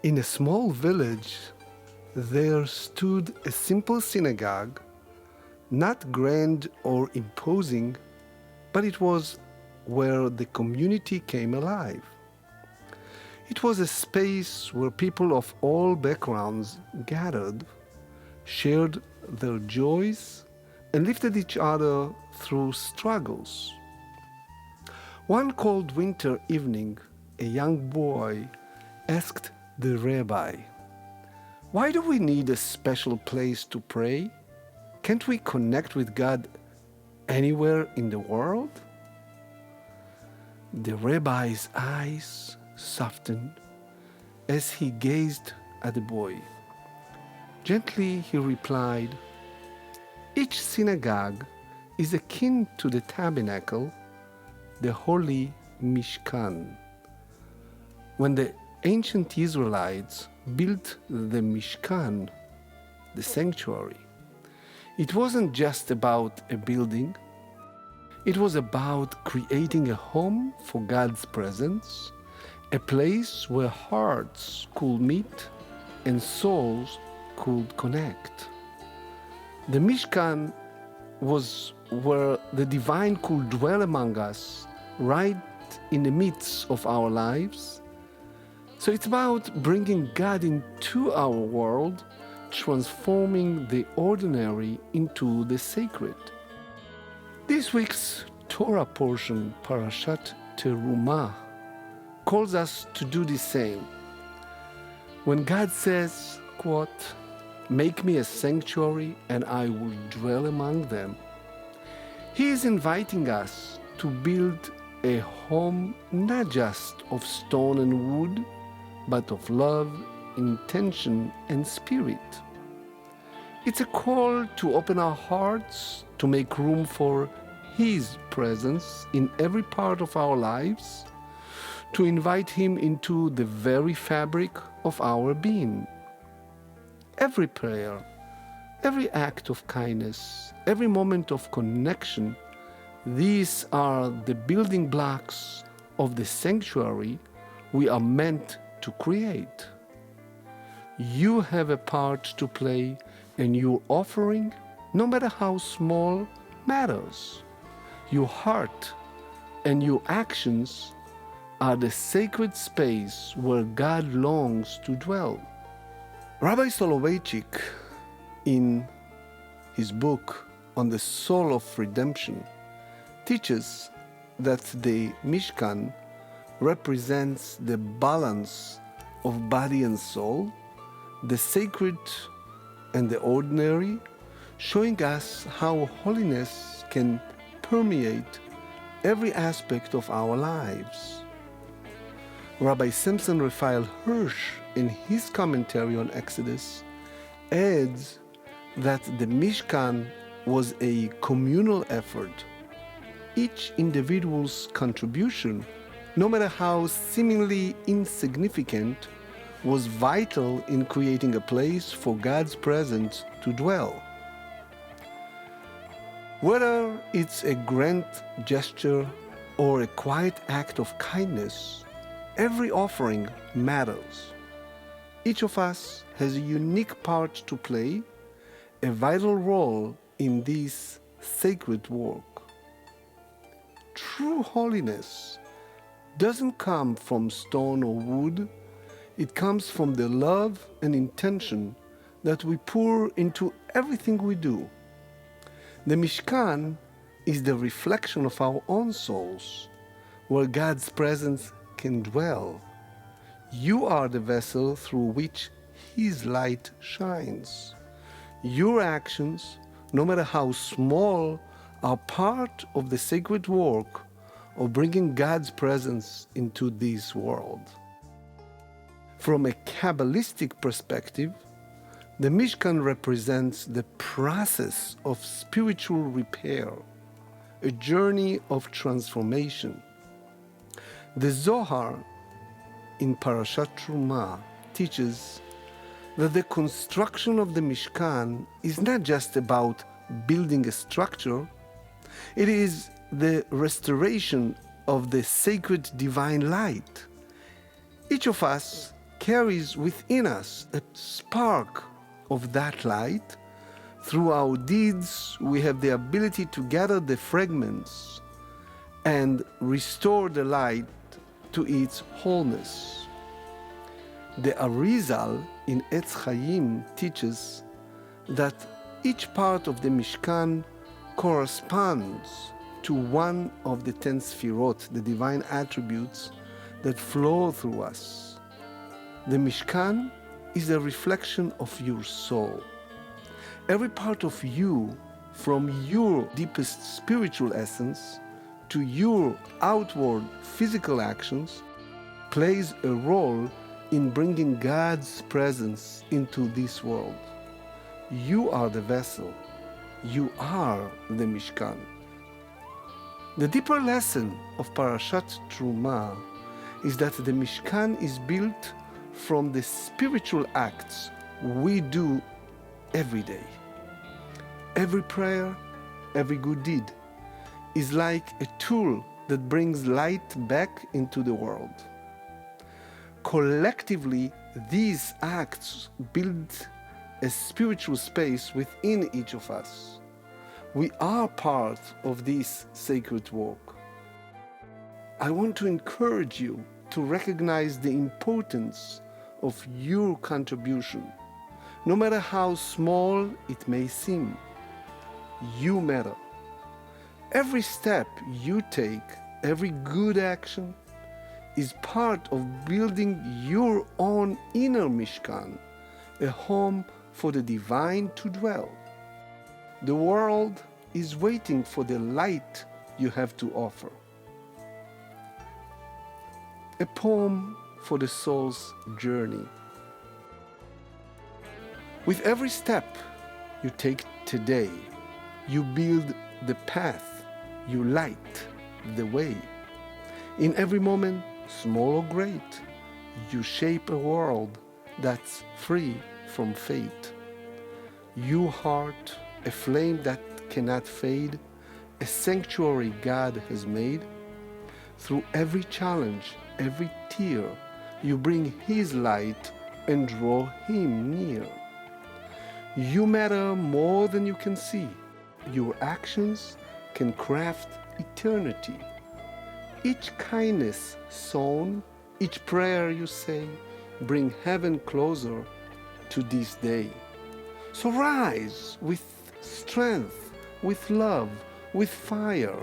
In a small village, there stood a simple synagogue, not grand or imposing, but it was where the community came alive. It was a space where people of all backgrounds gathered, shared their joys, and lifted each other through struggles. One cold winter evening, a young boy asked the rabbi, "Why do we need a special place to pray? Can't we connect with God anywhere in the world?" The rabbi's eyes softened as he gazed at the boy. Gently he replied, "Each synagogue is akin to the tabernacle, the holy Mishkan. When the ancient Israelites built the Mishkan, the sanctuary, it wasn't just about a building. It was about creating a home for God's presence, a place where hearts could meet and souls could connect. The Mishkan was where the divine could dwell among us, right in the midst of our lives. So it's about bringing God into our world, transforming the ordinary into the sacred. This week's Torah portion, Parashat Terumah, calls us to do the same. When God says, quote, "Make me a sanctuary and I will dwell among them," He is inviting us to build a home not just of stone and wood, but of love, intention, and spirit. It's a call to open our hearts, to make room for His presence in every part of our lives, to invite Him into the very fabric of our being. Every prayer, every act of kindness, every moment of connection, these are the building blocks of the sanctuary we are meant to create. You have a part to play, and your offering, no matter how small, matters. Your heart and your actions are the sacred space where God longs to dwell. Rabbi Soloveitchik, in his book on the soul of redemption, teaches that the Mishkan represents the balance of body and soul, the sacred and the ordinary, showing us how holiness can permeate every aspect of our lives. Rabbi Simson Raphael Hirsch, in his commentary on Exodus, adds that the Mishkan was a communal effort. Each individual's contribution, no matter how seemingly insignificant, was vital in creating a place for God's presence to dwell. Whether it's a grand gesture or a quiet act of kindness, every offering matters. Each of us has a unique part to play, a vital role in this sacred work. True holiness doesn't come from stone or wood. It comes from the love and intention that we pour into everything we do. The Mishkan is the reflection of our own souls, where God's presence can dwell. You are the vessel through which His light shines. Your actions, no matter how small, are part of the sacred work of bringing God's presence into this world. From a Kabbalistic perspective, the Mishkan represents the process of spiritual repair, a journey of transformation. The Zohar in Parashat Terumah teaches that the construction of the Mishkan is not just about building a structure, it is the restoration of the sacred divine light. Each of us carries within us a spark of that light. Through our deeds, we have the ability to gather the fragments and restore the light to its wholeness. The Arizal in Etz Chaim teaches that each part of the Mishkan corresponds to one of the 10 Sfirot, the divine attributes that flow through us. The Mishkan is a reflection of your soul. Every part of you, from your deepest spiritual essence to your outward physical actions, plays a role in bringing God's presence into this world. You are the vessel. You are the Mishkan. The deeper lesson of Parashat Terumah is that the Mishkan is built from the spiritual acts we do every day. Every prayer, every good deed is like a tool that brings light back into the world. Collectively, these acts build a spiritual space within each of us. We are part of this sacred work. I want to encourage you to recognize the importance of your contribution, no matter how small it may seem. You matter. Every step you take, every good action, is part of building your own inner Mishkan, a home for the divine to dwell. The world is waiting for the light you have to offer. A poem for the soul's journey. With every step you take today, you build the path, you light the way. In every moment, small or great, you shape a world that's free from fate. Your heart, a flame that cannot fade, a sanctuary God has made. Through every challenge, every tear, you bring His light and draw Him near. You matter more than you can see. Your actions can craft eternity. Each kindness sown, each prayer you say, bring heaven closer to this day. So rise with strength, with love, with fire.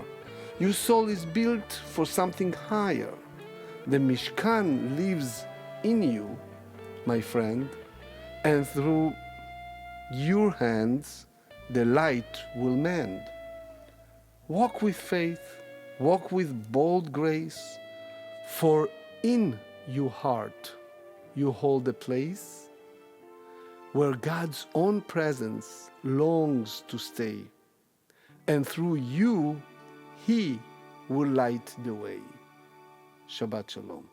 Your soul is built for something higher. The Mishkan lives in you, my friend, and through your hands the light will mend. Walk with faith, walk with bold grace, for in your heart you hold a place where God's own presence longs to stay, and through you He will light the way. Shabbat Shalom.